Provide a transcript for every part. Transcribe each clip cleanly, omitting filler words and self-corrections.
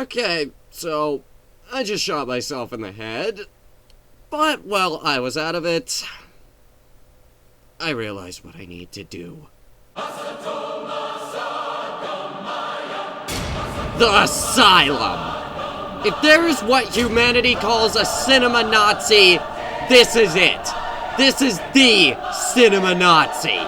Okay, so I just shot myself in the head, but while I was out of it, I realized what I need to do. The Asylum! If there is what humanity calls a cinema Nazi, this is it. This is the cinema Nazi.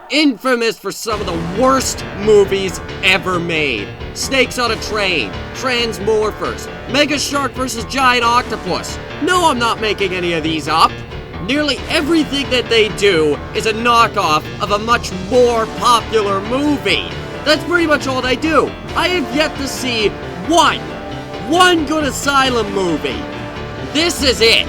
Infamous for some of the worst movies ever made. Snakes on a Train, Transmorphers, Mega Shark vs. Giant Octopus. No, I'm not making any of these up. Nearly everything that they do is a knockoff of a much more popular movie. That's pretty much all they do. I have yet to see one good Asylum movie. This is it.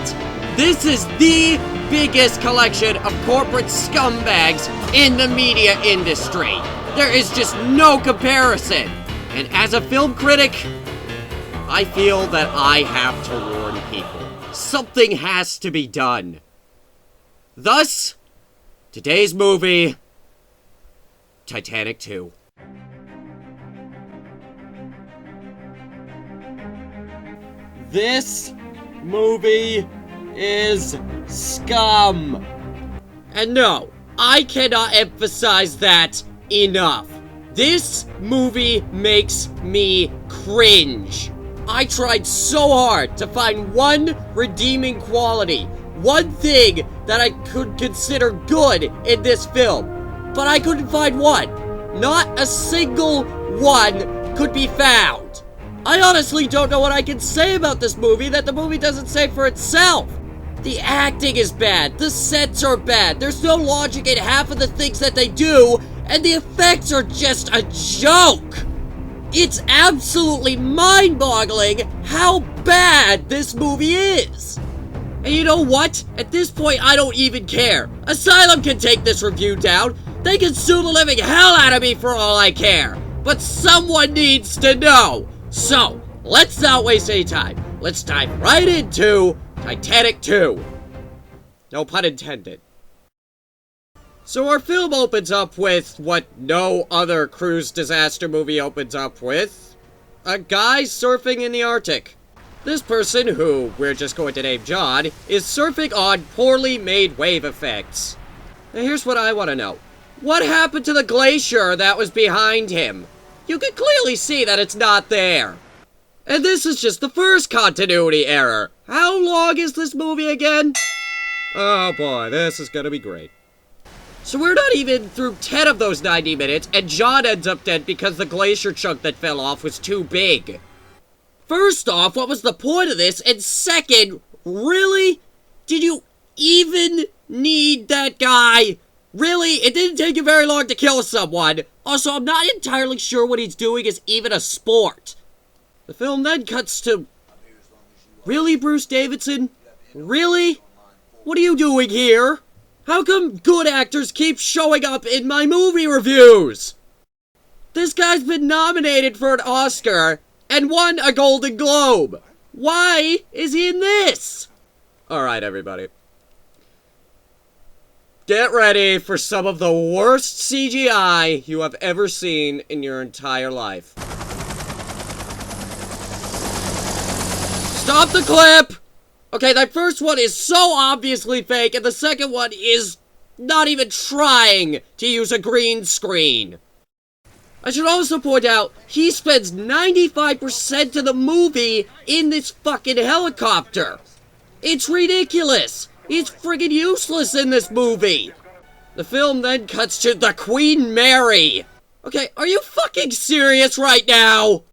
This is the biggest collection of corporate scumbags in the media industry. There is just no comparison. And as a film critic, I feel that I have to warn people. Something has to be done. Thus, today's movie, Titanic 2. This movie is scum. And no, I cannot emphasize that enough. This movie makes me cringe. I tried so hard to find one redeeming quality, one thing that I could consider good in this film, but I couldn't find one. Not a single one could be found. I honestly don't know what I can say about this movie that the movie doesn't say for itself. The acting is bad, the sets are bad, there's no logic in half of the things that they do, and the effects are just a joke. It's absolutely mind-boggling how bad this movie is. And you know what? At this point, I don't even care. Asylum can take this review down. They can sue the living hell out of me for all I care. But someone needs to know. So, let's not waste any time. Let's dive right into Titanic 2. No pun intended. So our film opens up with what no other cruise disaster movie opens up with. A guy surfing in the Arctic. This person, who we're just going to name John, is surfing on poorly made wave effects. Now here's what I want to know. What happened to the glacier that was behind him? You can clearly see that it's not there. And this is just the first continuity error. How long is this movie again? Oh boy, this is gonna be great. So we're not even through 10 of those 90 minutes, and John ends up dead because the glacier chunk that fell off was too big. First off, what was the point of this? And second, really? Did you even need that guy? Really? It didn't take you very long to kill someone. Also, I'm not entirely sure what he's doing is even a sport. The film then cuts to... Really, Bruce Davidson? Really? What are you doing here? How come good actors keep showing up in my movie reviews? This guy's been nominated for an Oscar and won a Golden Globe. Why is he in this? Alright, everybody. Get ready for some of the worst CGI you have ever seen in your entire life. Stop the clip! Okay, that first one is so obviously fake, and the second one is not even trying to use a green screen. I should also point out, he spends 95% of the movie in this fucking helicopter. It's ridiculous. He's friggin' useless in this movie. The film then cuts to the Queen Mary. Okay, are you fucking serious right now?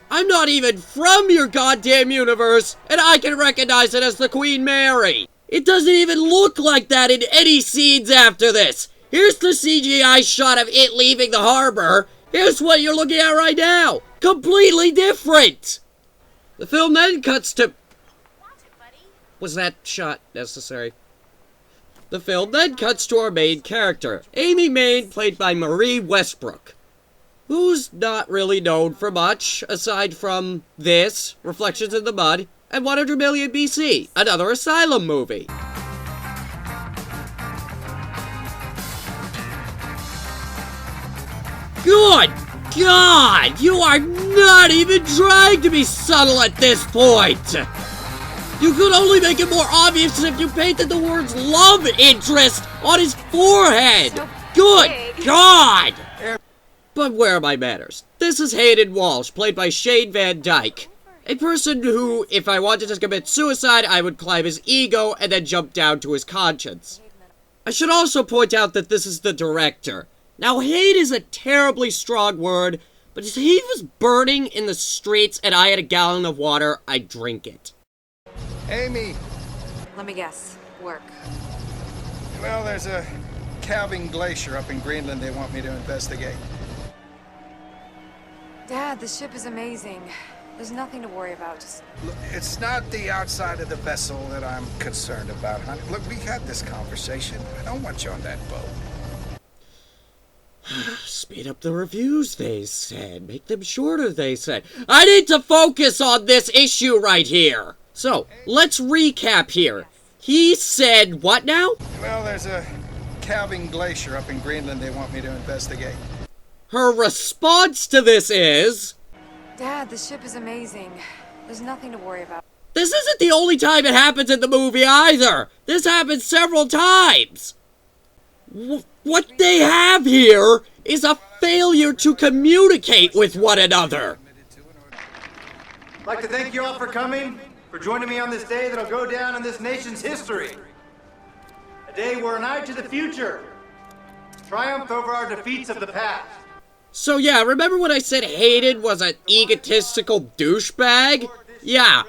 I'm not even from your goddamn universe, and I can recognize it as the Queen Mary. It doesn't even look like that in any scenes after this. Here's the CGI shot of it leaving the harbor. Here's what you're looking at right now. Completely different. The film then cuts to... Was that shot necessary? The film then cuts to our main character, Amy Main, played by Marie Westbrook, who's not really known for much, aside from this, Reflections in the Mud, and 100 Million BC, another Asylum movie. God God! You are not even trying to be subtle at this point! You could only make it more obvious if you painted the words love interest on his forehead! So Good big. God! But where are my manners? This is Hayden Walsh, played by Shane Van Dyke. A person who, if I wanted to commit suicide, I would climb his ego and then jump down to his conscience. I should also point out that this is the director. Now, hate is a terribly strong word, but if he was burning in the streets and I had a gallon of water, I'd drink it. Amy, Let me guess. Work. well, there's a calving glacier up in Greenland they want me to investigate. Dad, the ship is amazing. There's nothing to worry about. Just Look, it's not the outside of the vessel that I'm concerned about, honey. Look, we had this conversation. I don't want you on that boat. Speed up the reviews, they said. Make them shorter, they said. I need to focus on this issue right here. So, let's recap here. He said what now? Well, there's a calving glacier up in Greenland they want me to investigate. Her response to this is... Dad, the ship is amazing. There's nothing to worry about. This isn't the only time it happens in the movie either. This happens several times. What they have here is a failure to communicate with one another. I'd like to thank you all for coming, for joining me on this day that'll go down in this nation's history. A day we're an eye to the future, triumph over our defeats of the past. So yeah, remember when I said Hayden was an egotistical douchebag? Yeah,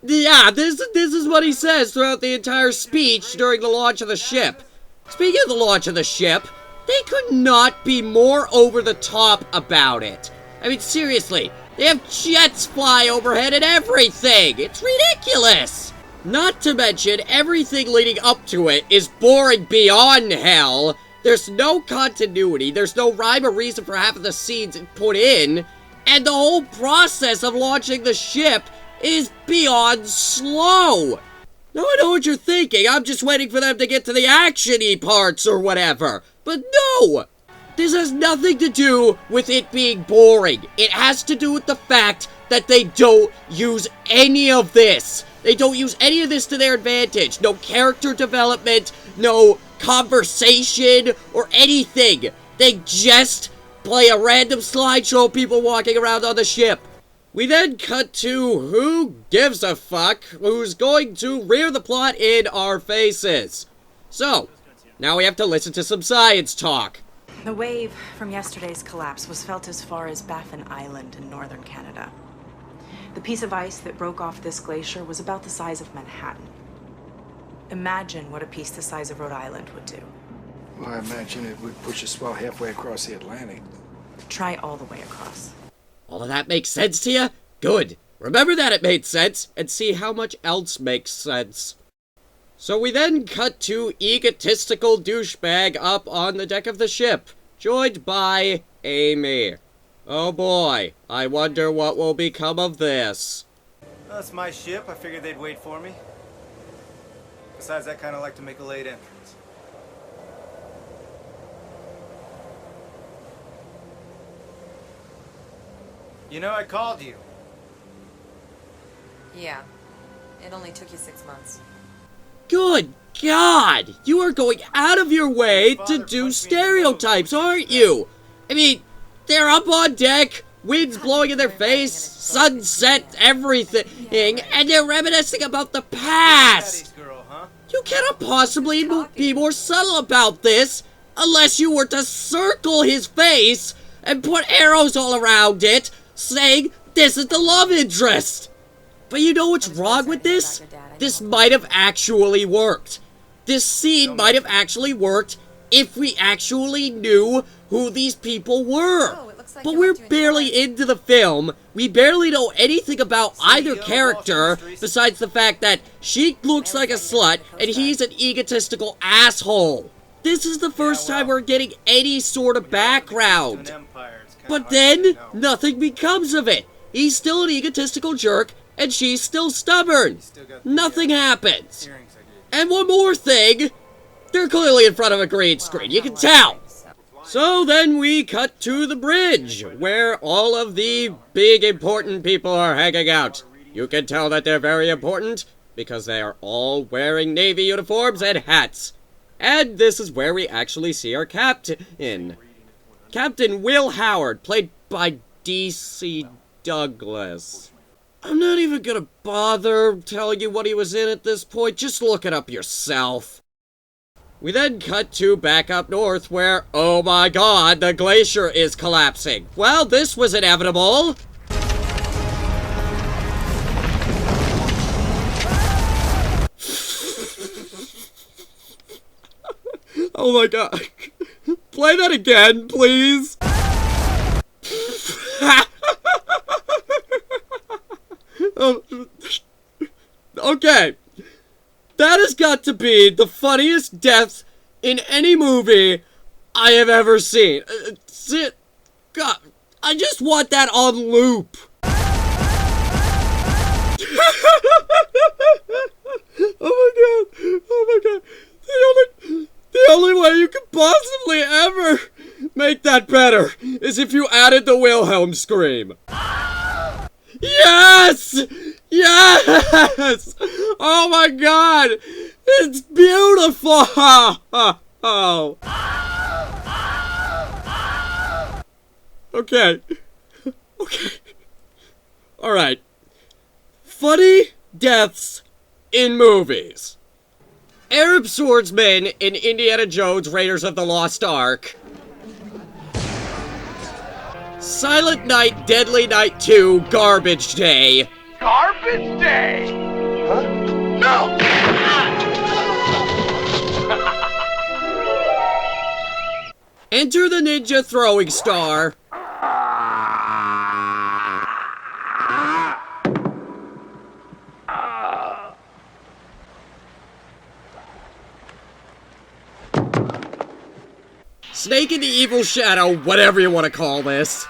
this is what he says throughout the entire speech during the launch of the ship. Speaking of the launch of the ship, they could not be more over the top about it. I mean, seriously, they have jets fly overhead and everything. It's ridiculous. Not to mention, everything leading up to it is boring beyond hell. There's no continuity, there's no rhyme or reason for half of the scenes put in, and the whole process of launching the ship is beyond slow. Now I know what you're thinking, I'm just waiting for them to get to the action-y parts or whatever. But no! This has nothing to do with it being boring. It has to do with the fact that they don't use any of this. They don't use any of this to their advantage. No character development, no conversation, or anything. They just play a random slideshow of people walking around on the ship. We then cut to who gives a fuck who's going to rear the plot in our faces. So, now we have to listen to some science talk. The wave from yesterday's collapse was felt as far as Baffin Island in northern Canada. The piece of ice that broke off this glacier was about the size of Manhattan. Imagine what a piece the size of Rhode Island would do. Well, I imagine it would push a swell halfway across the Atlantic. Try all the way across. All of that makes sense to you? Good. Remember that it made sense, and see how much else makes sense. So we then cut to egotistical douchebag up on the deck of the ship, joined by Amy. Oh boy, I wonder what will become of this. That's my ship. I figured they'd wait for me. Besides, I kind of like to make a late entrance. You know, I called you. Yeah. It only took you 6 months. Good God! You are going out of your way to do stereotypes, aren't you? I mean, they're up on deck, winds blowing in their face, sunset, everything, and they're reminiscing about the past! Girl, huh? You cannot possibly be more subtle about this unless you were to circle his face and put arrows all around it saying this is the love interest. But you know what's wrong with this? This might have actually worked. This scene might have actually worked if we actually knew who these people were. But we're barely into the film. We barely know anything about either character besides the fact that she looks like a slut and he's an egotistical asshole. This is the first time we're getting any sort of background. But then, nothing becomes of it. He's still an egotistical jerk and she's still stubborn. Nothing happens. And one more thing, they're clearly in front of a green screen, you can tell. So then we cut to the bridge, where all of the big important people are hanging out. You can tell that they're very important, because they are all wearing Navy uniforms and hats. And this is where we actually see our captain. Captain Will Howard, played by D.C. Douglas. I'm not even gonna bother telling you what he was in at this point, just look it up yourself. We then cut to back up north where, oh my god, the glacier is collapsing. Well, this was inevitable. Oh my god. Play that again, please. Okay. That has got to be funniest death in any movie I have ever seen. God, I just want that on loop. Oh my god. The only way you could possibly ever make that better is if you added the Wilhelm scream. Yes! Yes! Oh my god! It's beautiful! Oh. Okay. Alright. Funny deaths in movies. Arab swordsman in Indiana Jones Raiders of the Lost Ark. Silent Night, Deadly Night 2, Garbage Day. Garbage Day! Huh? No! Enter the Ninja Throwing Star. Snake in the Evil Shadow, whatever you want to call this.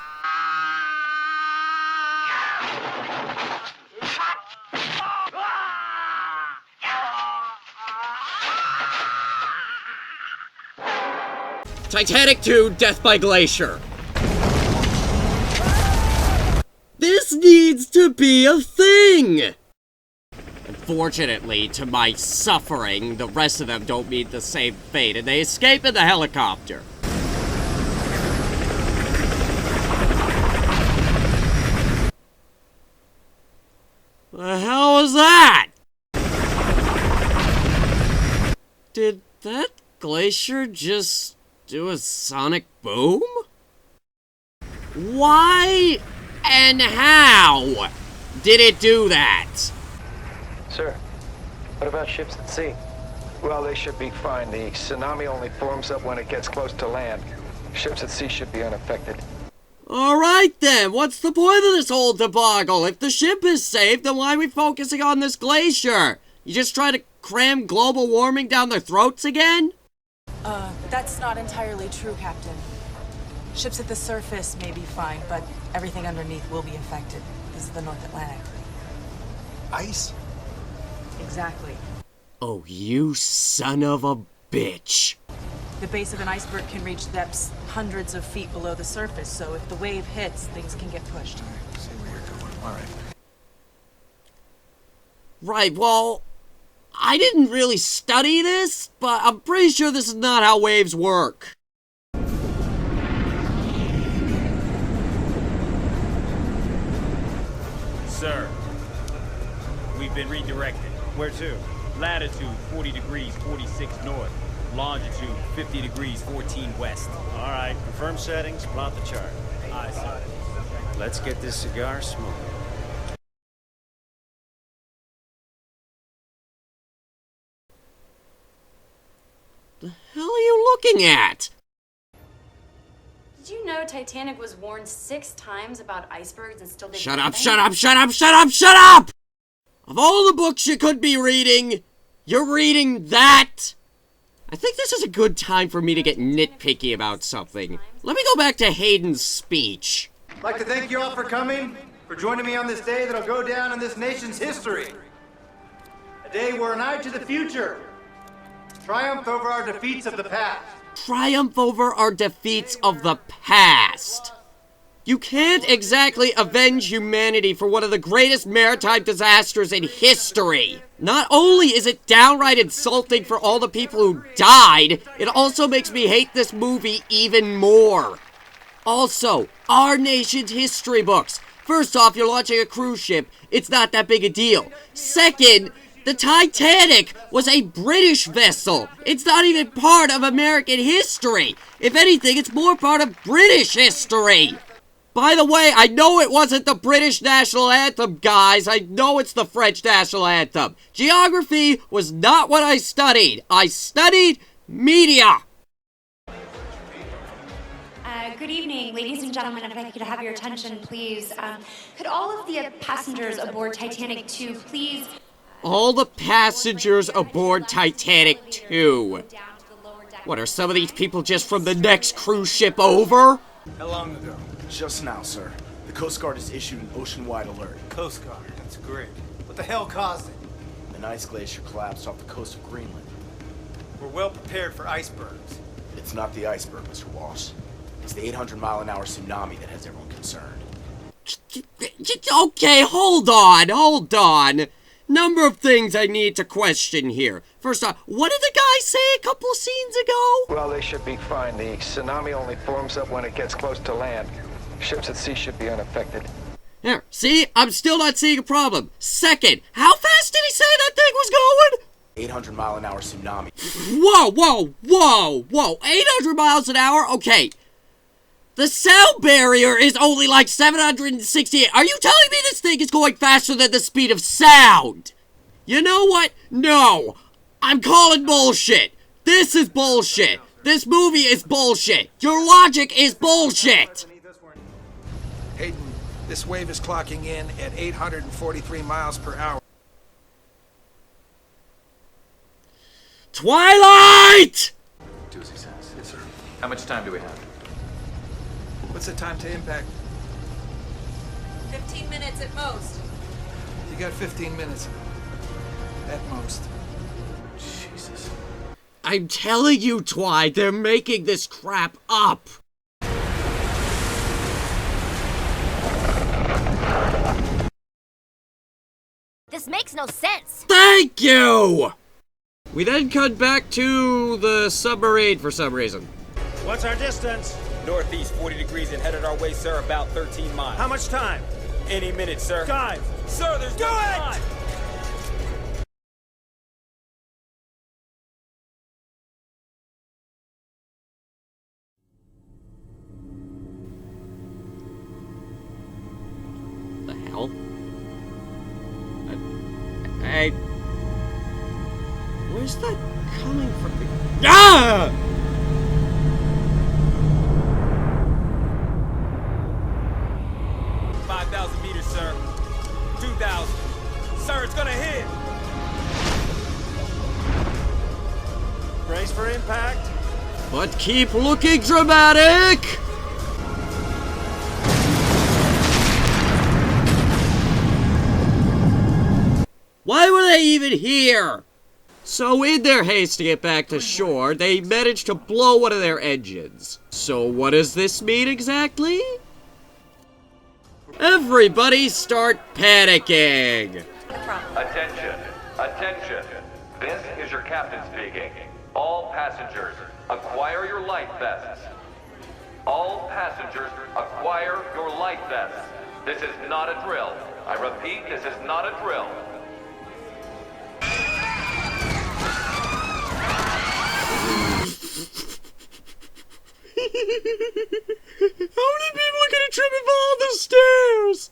Titanic 2, Death by Glacier. This needs to be a thing! Unfortunately, to my suffering, the rest of them don't meet the same fate, and they escape in the helicopter. The hell was that? Did that glacier just do a sonic boom? Why and how did it do that? Sir, what about ships at sea? Well, they should be fine. The tsunami only forms up when it gets close to land. Ships at sea should be unaffected. Alright then, what's the point of this whole debacle? If the ship is safe, then why are we focusing on this glacier? You just try to cram global warming down their throats again? That's not entirely true, Captain. Ships at the surface may be fine, but everything underneath will be affected. This is the North Atlantic. Ice? Exactly. Oh, you son of a bitch. The base of an iceberg can reach depths hundreds of feet below the surface, so if the wave hits, things can get pushed. See where you're going. All right. Right, well, I didn't really study this, but I'm pretty sure this is not how waves work. Sir, we've been redirected. Where to? Latitude 40 degrees 46 north. Longitude 50 degrees 14 west. All right, confirm settings, plot the chart. Aye, sir. Let's get this cigar smoking. The hell are you looking at? Did you know Titanic was warned 6 times about icebergs and still didn't Shut happen? up, shut up, shut up, shut up, shut up! Of all the books you could be reading, you're reading that? I think this is a good time for me to get nitpicky about something. Let me go back to Hayden's speech. I'd like to thank you all for coming, for joining me on this day that'll go down in this nation's history. A day we're an eye to the future. Triumph over our defeats of the past. triumph over our defeats of the past. You can't exactly avenge humanity for one of the greatest maritime disasters in history. Not only is it downright insulting for all the people who died, it also makes me hate this movie even more. Also, our nation's history books. First off, you're launching a cruise ship. It's not that big a deal. Second, the Titanic was a British vessel. It's not even part of American history. If anything, it's more part of British history. By the way, I know it wasn't the British national anthem, guys. I know it's the French national anthem. Geography was not what I studied. I studied media. Good evening, ladies and gentlemen. If I could have your attention, please. Could all of the passengers aboard Titanic 2, please... All the passengers aboard Titanic 2. What, are some of these people just from the next cruise ship over? How long ago? Just now, sir. The Coast Guard has issued an ocean-wide alert. Coast Guard, that's great. What the hell caused it? An ice glacier collapsed off the coast of Greenland. We're well prepared for icebergs. It's not the iceberg, Mr. Walsh. It's the 800-mile-an-hour tsunami that has everyone concerned. Okay, hold on. Number of things I need to question here. First off, what did the guy say a couple scenes ago? Well, they should be fine. The tsunami only forms up when it gets close to land. Ships at sea should be unaffected. There, see? I'm still not seeing a problem. Second, how fast did he say that thing was going? 800-mile-an-hour tsunami. Whoa. 800 miles an hour? Okay. The sound barrier is only like 768. Are you telling me this thing is going faster than the speed of sound? You know what? No. I'm calling bullshit. This is bullshit. This movie is bullshit. Your logic is bullshit. Hayden, this wave is clocking in at 843 miles per hour. Twilight! Do as he says. Yes, sir. How much time do we have? What's the time to impact? 15 minutes at most. You got 15 minutes. At most. Jesus. I'm telling you, Twy, they're making this crap up. This makes no sense. Thank you! We then cut back to the submarine for some reason. What's our distance? Northeast 40 degrees and headed our way, sir, about 13 miles. How much time? Any minute, sir. Guys! Sir, there's no time! The hell? Hey. Where's that coming from? Ah! 5,000 meters, sir. 2,000. Sir, it's gonna hit. Brace for impact. But keep looking dramatic! Why were they even here? So in their haste to get back to shore, they managed to blow one of their engines. So what does this mean exactly? Everybody start panicking! Attention! Attention! This is your captain speaking. All passengers, acquire your life vests. All passengers, acquire your life vests. This is not a drill. I repeat, this is not a drill. How many people are gonna trip and fall on the stairs?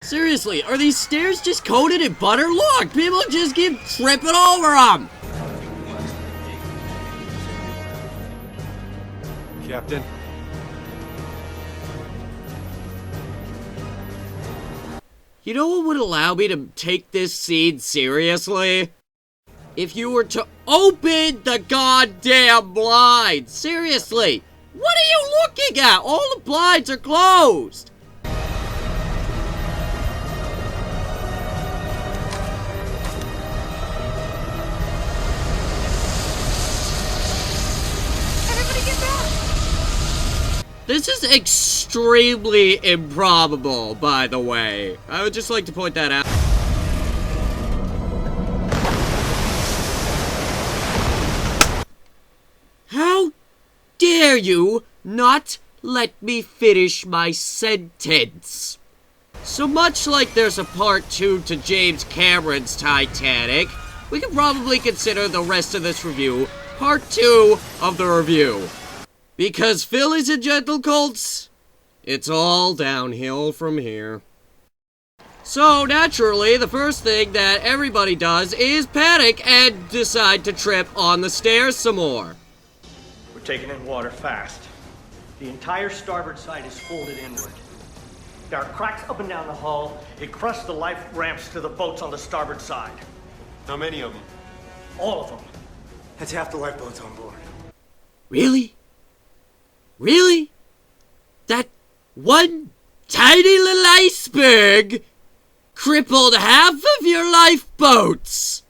Seriously, are these stairs just coated in butter? Look, people just keep tripping over them. Captain. You know what would allow me to take this scene seriously? If you were to open the goddamn blinds. Seriously, what are you looking at? All the blinds are closed. This is extremely improbable, by the way. I would just like to point that out. How dare you not let me finish my sentence? So much like there's a part 2 to James Cameron's Titanic, we can probably consider the rest of this review part 2 of the review. Because, fillies and gentle colts, it's all downhill from here. So, naturally, the first thing that everybody does is panic and decide to trip on the stairs some more. We're taking in water fast. The entire starboard side is folded inward. There are cracks up and down the hull. It crushed the life ramps to the boats on the starboard side. How many of them? All of them. That's half the lifeboats on board. Really? Really? That one tiny little iceberg crippled half of your lifeboats?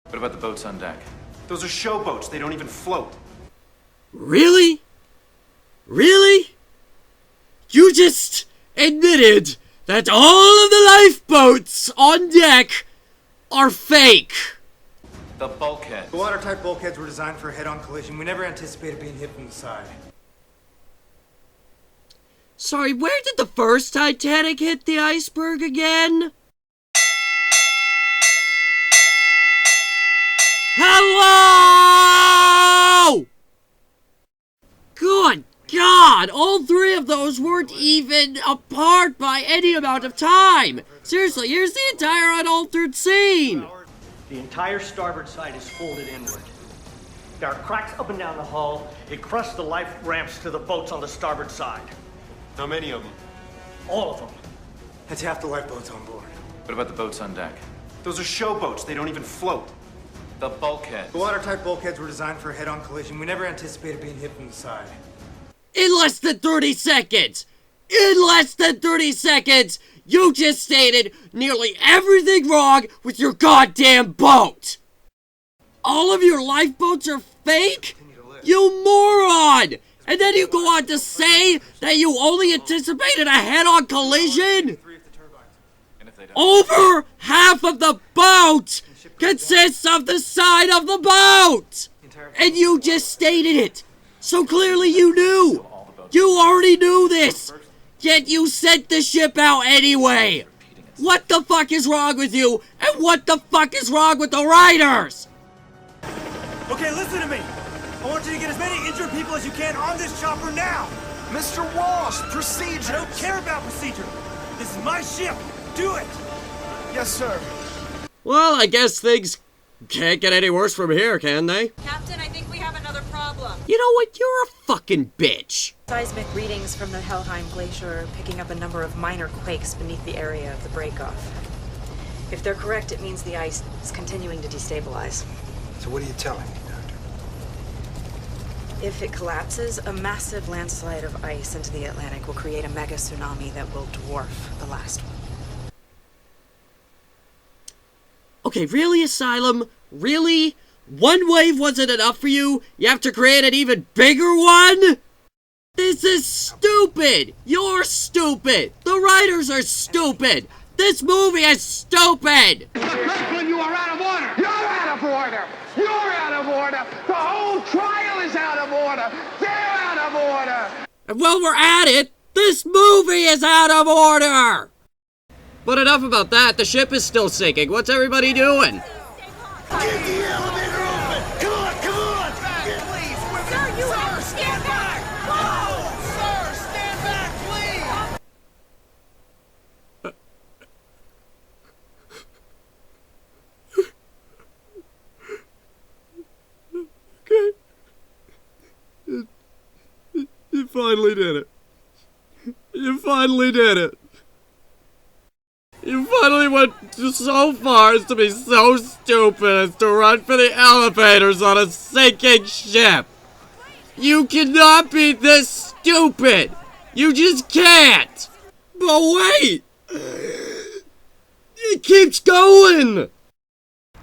What about the boats on deck? Those are show boats. They don't even float. Really? Really? You just admitted that all of the lifeboats on deck are fake. The bulkheads. The watertight bulkheads were designed for a head-on collision. We never anticipated being hit from the side. Sorry, where did the first Titanic hit the iceberg again? Hello! Good God, all three of those weren't even apart by any amount of time. Seriously, here's the entire unaltered scene. The entire starboard side is folded inward. There are cracks up and down the hull. It crushed the life ramps to the boats on the starboard side. How many of them? All of them. That's half the lifeboats on board. What about the boats on deck? Those are show boats. They don't even float. The bulkheads. The watertight bulkheads were designed for a head-on collision. We never anticipated being hit from the side. In less than 30 seconds! In less than 30 seconds! You just stated nearly everything wrong with your goddamn boat! All of your lifeboats are fake? You moron! And then you go on to say that you only anticipated a head-on collision? Over half of the boat consists of the side of the boat! And you just stated it! So clearly you knew! You already knew this! Yet you sent the ship out anyway! What the fuck is wrong with you? And what the fuck is wrong with the writers? Okay, listen to me. I want you to get as many injured people as you can on this chopper now. Mr. Walsh, procedure. I don't care about procedure. This is my ship. Do it. Yes, sir. Well, I guess things can't get any worse from here, can they? Captain, I think we have another problem. You know what? You're a fucking bitch. Seismic readings from the Helheim Glacier are picking up a number of minor quakes beneath the area of the breakoff. If they're correct, it means the ice is continuing to destabilize. So what are you telling me, Doctor? If it collapses, a massive landslide of ice into the Atlantic will create a mega tsunami that will dwarf the last one. Okay, really, Asylum? Really? One wave wasn't enough for you? You have to create an even bigger one? This is stupid! You're stupid! The writers are stupid! This movie is stupid! When you are out of order! You're out of order! You're out of order! The whole trial is out of order! They're out of order! And while we're at it, this movie is out of order! But enough about that, the ship is still sinking. What's everybody doing? Get the elevator open! Come on, come on! Back, please! Sir, you have to stand back! Whoa! Sir, stand back, please! Okay. You finally did it. You finally did it. You finally went so far as to be so stupid as to run for the elevators on a sinking ship. You cannot be this stupid. You just can't. But wait. It keeps going.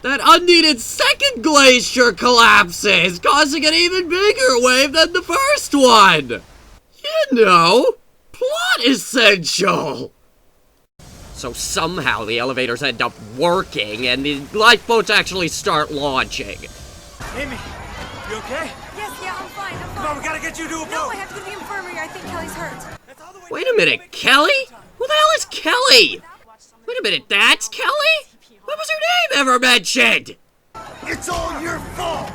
That unneeded second glacier collapses, causing an even bigger wave than the first one. don't know. Plot essential. So somehow the elevators end up working and the lifeboats actually start launching. Amy, you okay? Yes, yeah, I'm fine, I'm fine. Come on, we gotta get you to a boat. No, I have to go to the infirmary. I think Kelly's hurt. Wait a minute, Kelly? Who the hell is Kelly? Wait a minute, that's Kelly? What was her name ever mentioned? It's all your fault!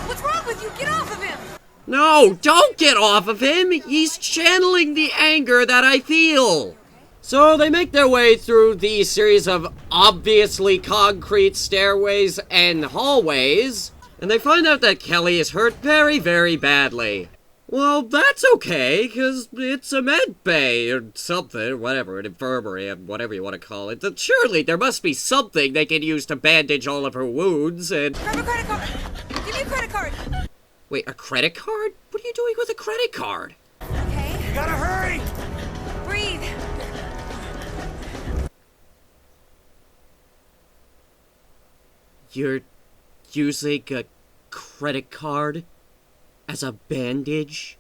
What's wrong with you? Get off of him! No, don't get off of him. He's channeling the anger that I feel. So they make their way through the series of obviously concrete stairways and hallways, and they find out that Kelly is hurt very, very badly. Well, that's okay, because it's a med bay or something, whatever, an infirmary, whatever you want to call it. Surely there must be something they can use to bandage all of her wounds and... Grab a credit card! Give me a credit card! Wait, a credit card? What are you doing with a credit card? Okay. You gotta hurry! Breathe! You're using a credit card as a bandage?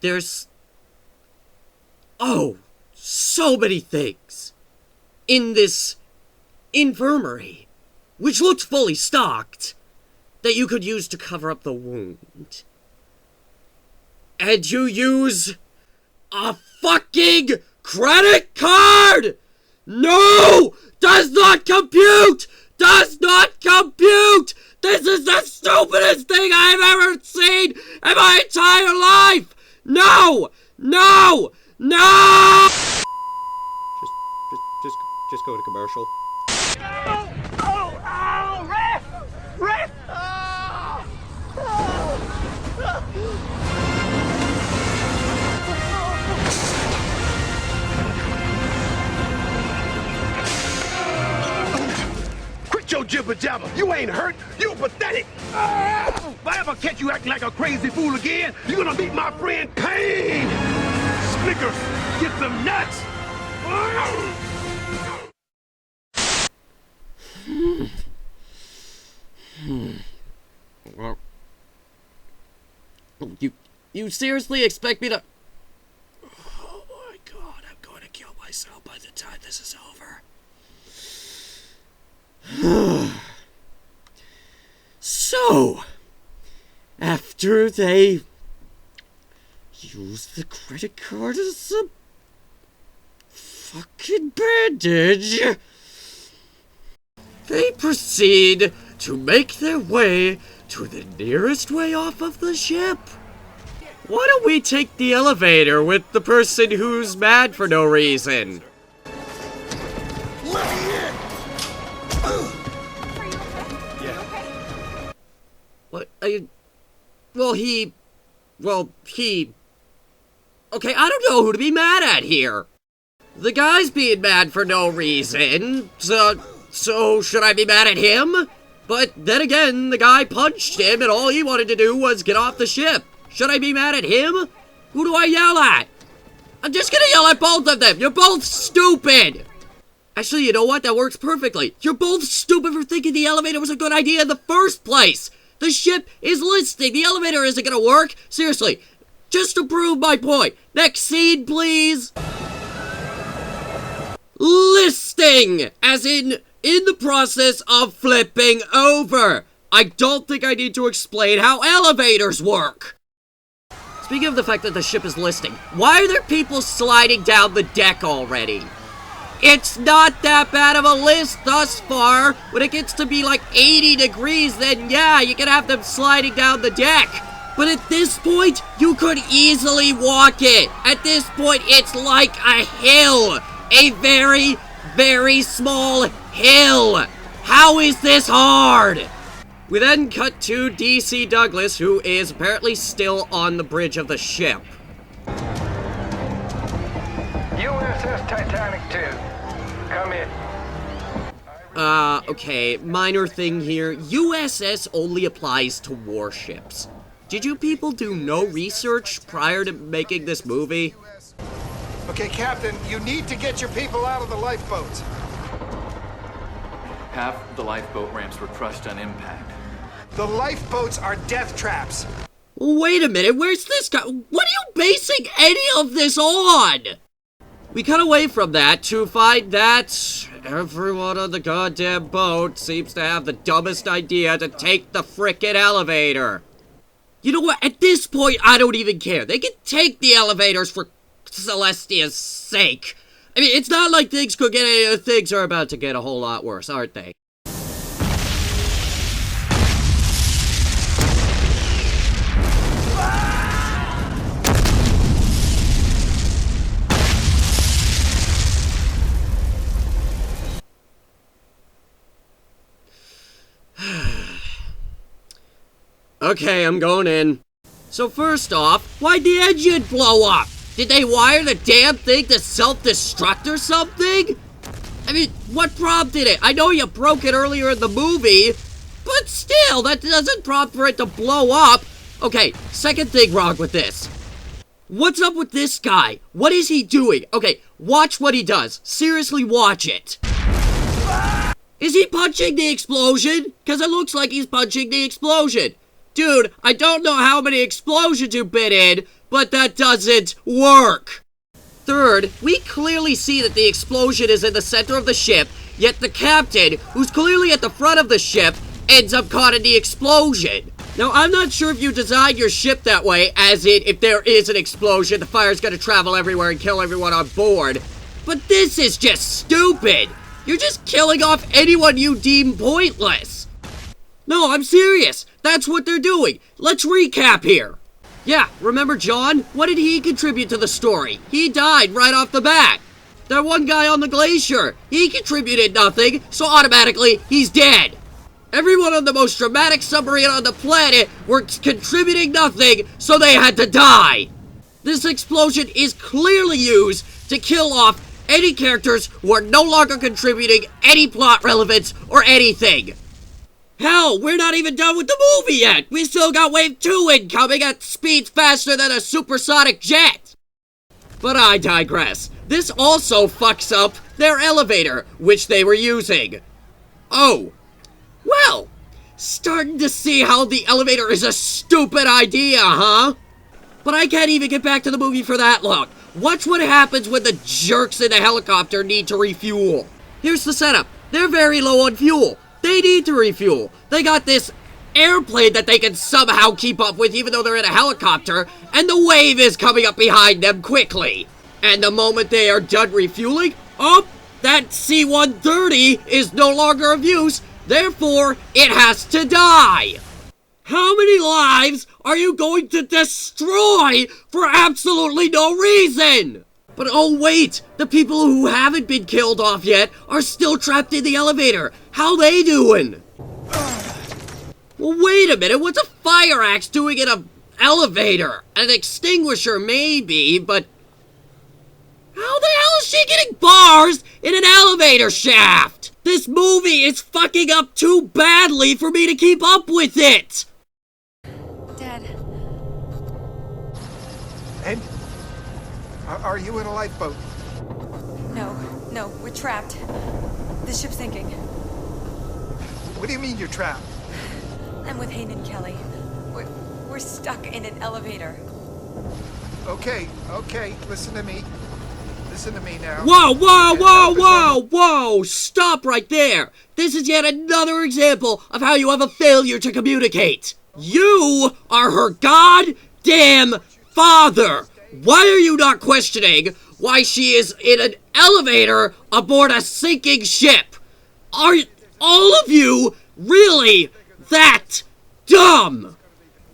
There's... oh, so many things in this infirmary, which looked fully stocked, that you could use to cover up the wound. And you use a fucking credit card! No! Does not compute! Does not compute! This is the stupidest thing I've ever seen in my entire life! No! No! No! Just go to commercial. Oh! Ref! Ref! Quit your jibber jabber. You ain't hurt. You pathetic. If I ever catch you acting like a crazy fool again, you're gonna meet my friend Pain. Snickers, get some nuts. Well, you seriously expect me to... oh my god, I'm going to kill myself by the time this is over. So, after they use the credit card as a fucking bandage, they proceed to make their way to the nearest way off of the ship. Why don't we take the elevator with the person who's mad for no reason? What? Okay, I don't know who to be mad at here. The guy's being mad for no reason, so should I be mad at him? But then again, the guy punched him and all he wanted to do was get off the ship. Should I be mad at him? Who do I yell at? I'm just gonna yell at both of them. You're both stupid. Actually, you know what? That works perfectly. You're both stupid for thinking the elevator was a good idea in the first place. The ship is listing. The elevator isn't gonna work. Seriously, just to prove my point. Next scene, please. Listing, as in the process of flipping over. I don't think I need to explain how elevators work. Speaking of the fact that the ship is listing, why are there people sliding down the deck already? It's not that bad of a list thus far. When it gets to be like 80 degrees, then yeah, you can have them sliding down the deck. But at this point, you could easily walk it. At this point, it's like a hill. A very, very small hill. How is this hard? We then cut to DC Douglas, who is apparently still on the bridge of the ship. USS Titanic 2. Come in. Okay, minor thing here. USS only applies to warships. Did you people do no research prior to making this movie? Okay, Captain, you need to get your people out of the lifeboats. Half the lifeboat ramps were crushed on impact. The lifeboats are death traps. Wait a minute, where's this guy? What are you basing any of this on? We cut away from that to find that everyone on the goddamn boat seems to have the dumbest idea to take the frickin' elevator. You know what? At this point, I don't even care. They can take the elevators for Celestia's sake. I mean, it's not like things could get things are about to get a whole lot worse, aren't they? Okay, I'm going in. So first off, why'd the engine blow up? Did they wire the damn thing to self-destruct or something? I mean, what prompted it? I know you broke it earlier in the movie, but still, that doesn't prompt for it to blow up. Okay, second thing wrong with this. What's up with this guy? What is he doing? Okay, watch what he does. Seriously, watch it. Is he punching the explosion? Because it looks like he's punching the explosion. Dude, I don't know how many explosions you've been in, but that doesn't work. Third, we clearly see that the explosion is in the center of the ship, yet the captain, who's clearly at the front of the ship, ends up caught in the explosion. Now, I'm not sure if you designed your ship that way, as in, if there is an explosion, the fire's gonna travel everywhere and kill everyone on board. But this is just stupid. You're just killing off anyone you deem pointless. No, I'm serious. That's what they're doing. Let's recap here. Yeah, remember John? What did he contribute to the story? He died right off the bat. That one guy on the Glacier, he contributed nothing, so automatically he's dead. Everyone on the most dramatic submarine on the planet were contributing nothing, so they had to die. This explosion is clearly used to kill off any characters who are no longer contributing any plot relevance or anything. Hell, we're not even done with the movie yet! We still got Wave 2 incoming at speeds faster than a supersonic jet! But I digress. This also fucks up their elevator, which they were using. Oh. Well, starting to see how the elevator is a stupid idea, huh? But I can't even get back to the movie for that long. Watch what happens when the jerks in the helicopter need to refuel. Here's the setup. They're very low on fuel. They need to refuel. They got this airplane that they can somehow keep up with even though they're in a helicopter, and the wave is coming up behind them quickly. And the moment they are done refueling, that C-130 is no longer of use, therefore it has to die. How many lives are you going to destroy for absolutely no reason? But oh wait, the people who haven't been killed off yet are still trapped in the elevator. How they doing? Well, wait a minute, what's a fire axe doing in an elevator? An extinguisher maybe, but how the hell is she getting bars in an elevator shaft? This movie is fucking up too badly for me to keep up with it. Dad. Ed? Are you in a lifeboat? No, we're trapped. The ship's sinking. What do you mean you're trapped? I'm with Hayden and Kelly. We're stuck in an elevator. Okay, listen to me. Listen to me now. Whoa! Stop right there! This is yet another example of how you have a failure to communicate. You are her goddamn father! Why are you not questioning why she is in an elevator aboard a sinking ship? Are all of you really that dumb?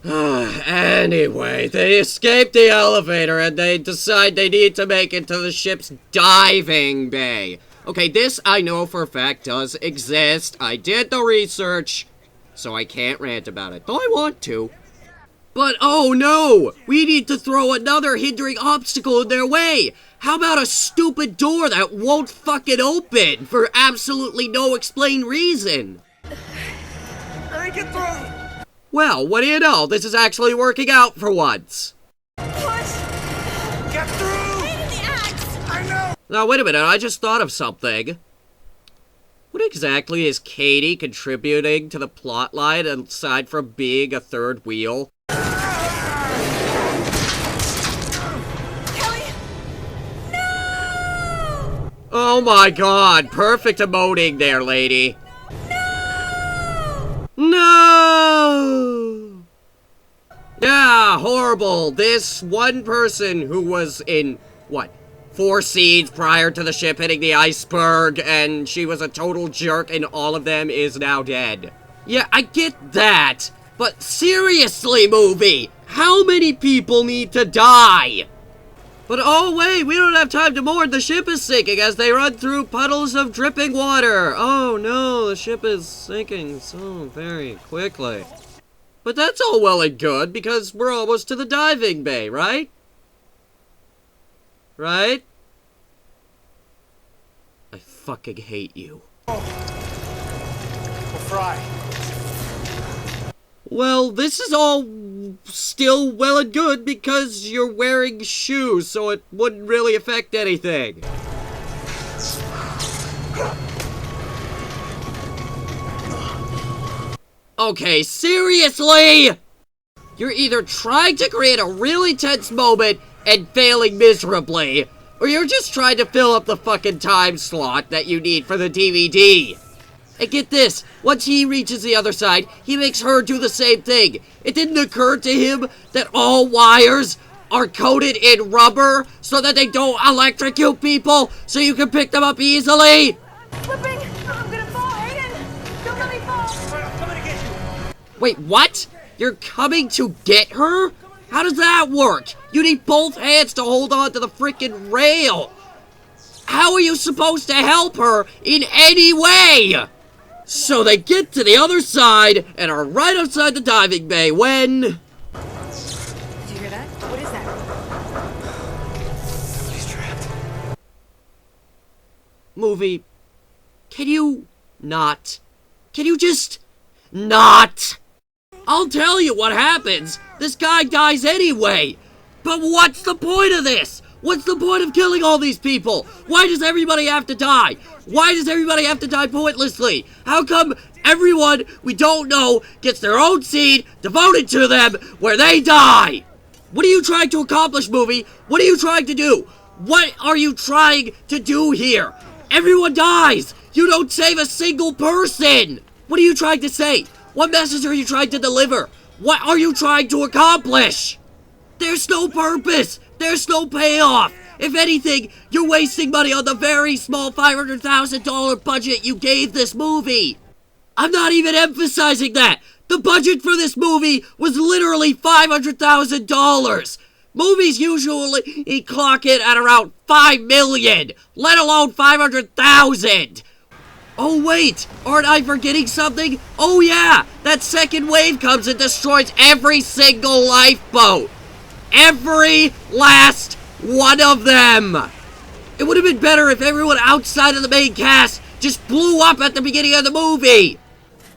Anyway, they escape the elevator and they decide they need to make it to the ship's diving bay. Okay, this I know for a fact does exist. I did the research, so I can't rant about it, though I want to. But oh no! We need to throw another hindering obstacle in their way! How about a stupid door that won't fucking open for absolutely no explained reason? Let me get through! Well, what do you know? This is actually working out for once. Push! Get through! Hayden, the axe! I know! Now, wait a minute, I just thought of something. What exactly is Katie contributing to the plotline aside from being a third wheel? Oh my god, perfect emoting there, lady. No! Yeah, horrible. This one person who was in, what, 4 scenes prior to the ship hitting the iceberg, and she was a total jerk in all of them, is now dead. Yeah, I get that, but seriously, movie, how many people need to die? But oh wait, we don't have time to mourn. The ship is sinking as they run through puddles of dripping water. Oh no, the ship is sinking so very quickly. But that's all well and good because we're almost to the diving bay, right? Right? I fucking hate you. We'll fry. Well, this is all still well and good because you're wearing shoes, so it wouldn't really affect anything. Okay, seriously? You're either trying to create a really tense moment and failing miserably, or you're just trying to fill up the fucking time slot that you need for the DVD. And get this, once he reaches the other side, he makes her do the same thing. It didn't occur to him that all wires are coated in rubber so that they don't electrocute people so you can pick them up easily. Slipping! I'm gonna fall, Hayden! Don't let me fall! I'm coming to get you! Wait, what? You're coming to get her? How does that work? You need both hands to hold on to the freaking rail. How are you supposed to help her in any way? So they get to the other side and are right outside the diving bay when... Did you hear that? What is that? Somebody's trapped. Movie, can you not? Can you just not? I'll tell you what happens. This guy dies anyway. But what's the point of this? What's the point of killing all these people? Why does everybody have to die? Why does everybody have to die pointlessly? How come everyone we don't know gets their own scene devoted to them where they die? What are you trying to accomplish, movie? What are you trying to do? What are you trying to do here? Everyone dies. You don't save a single person. What are you trying to say? What message are you trying to deliver? What are you trying to accomplish? There's no purpose. There's no payoff. If anything, you're wasting money on the very small $500,000 budget you gave this movie. I'm not even emphasizing that. The budget for this movie was literally $500,000. Movies usually clock it at around $5 million, let alone $500,000. Oh wait, aren't I forgetting something? Oh yeah, that second wave comes and destroys every single lifeboat. Every last one of them! It would have been better if everyone outside of the main cast just blew up at the beginning of the movie!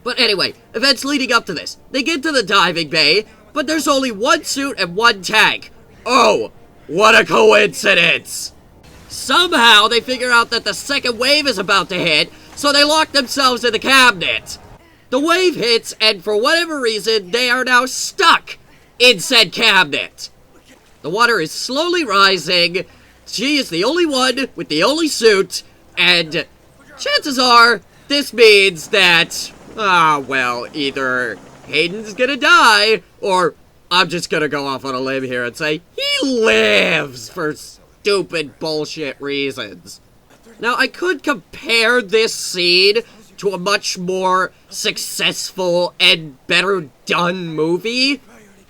But anyway, events leading up to this. They get to the diving bay, but there's only one suit and one tank. Oh, what a coincidence! Somehow they figure out that the second wave is about to hit, so they lock themselves in the cabinet. The wave hits, and for whatever reason, they are now stuck in said cabinet. The water is slowly rising. She is the only one with the only suit. And chances are, this means that, well, either Hayden's gonna die, or I'm just gonna go off on a limb here and say he lives for stupid bullshit reasons. Now, I could compare this scene to a much more successful and better done movie,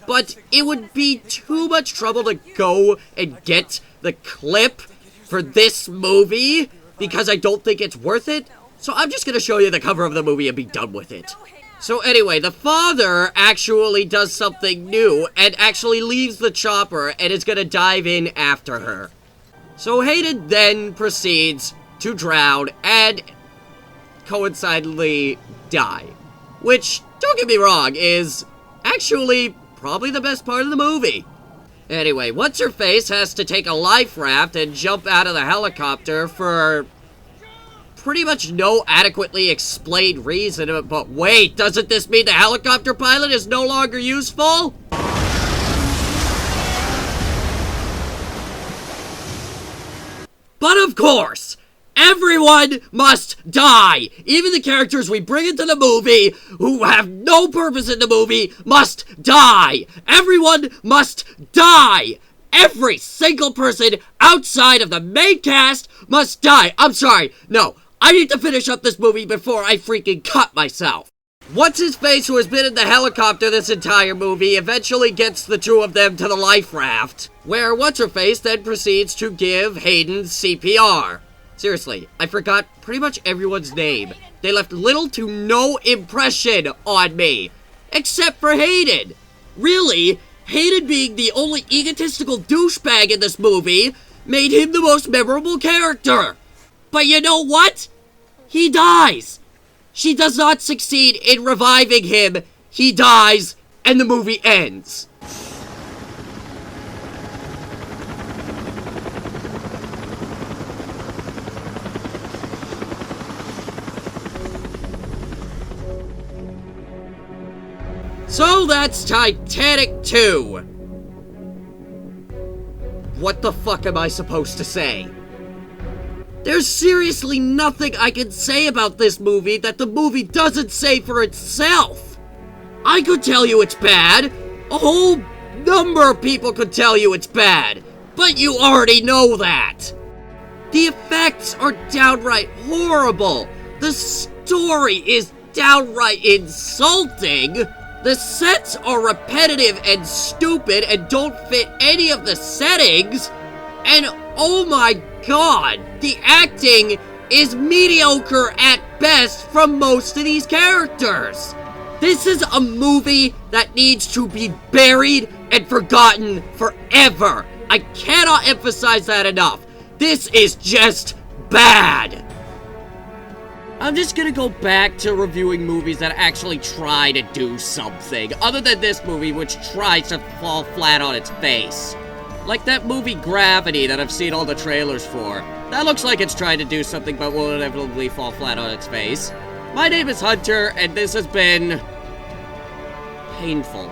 but it would be too much trouble to go and get the clip for this movie because I don't think it's worth it. So I'm just gonna show you the cover of the movie and be done with it. So anyway, the father actually does something new and actually leaves the chopper and is gonna dive in after her. So Hayden then proceeds to drown and coincidentally die. Which, don't get me wrong, is actually probably the best part of the movie. Anyway, What's-Her-Face has to take a life raft and jump out of the helicopter for pretty much no adequately explained reason. But wait, doesn't this mean the helicopter pilot is no longer useful? But of course, Everyone must die! Even the characters we bring into the movie who have no purpose in the movie must die! Everyone must die! Every single person outside of the main cast must die! I'm sorry, no. I need to finish up this movie before I freaking cut myself. What's-his-face, who has been in the helicopter this entire movie, eventually gets the two of them to the life raft, where What's-her-face then proceeds to give Hayden CPR. Seriously, I forgot pretty much everyone's name. They left little to no impression on me, except for Hayden. Really, Hayden being the only egotistical douchebag in this movie made him the most memorable character. But you know what? He dies. She does not succeed in reviving him. He dies, and the movie ends. So that's Titanic 2. What the fuck am I supposed to say? There's seriously nothing I can say about this movie that the movie doesn't say for itself. I could tell you it's bad. A whole number of people could tell you it's bad. But you already know that. The effects are downright horrible. The story is downright insulting. The sets are repetitive and stupid and don't fit any of the settings. And oh my god, the acting is mediocre at best from most of these characters. This is a movie that needs to be buried and forgotten forever. I cannot emphasize that enough. This is just bad. I'm just gonna go back to reviewing movies that actually try to do something, other than this movie, which tries to fall flat on its face. Like that movie Gravity that I've seen all the trailers for. That looks like it's trying to do something, but will inevitably fall flat on its face. My name is Hunter, and this has been painful.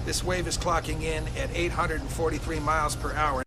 This wave is clocking in at 843 miles per hour.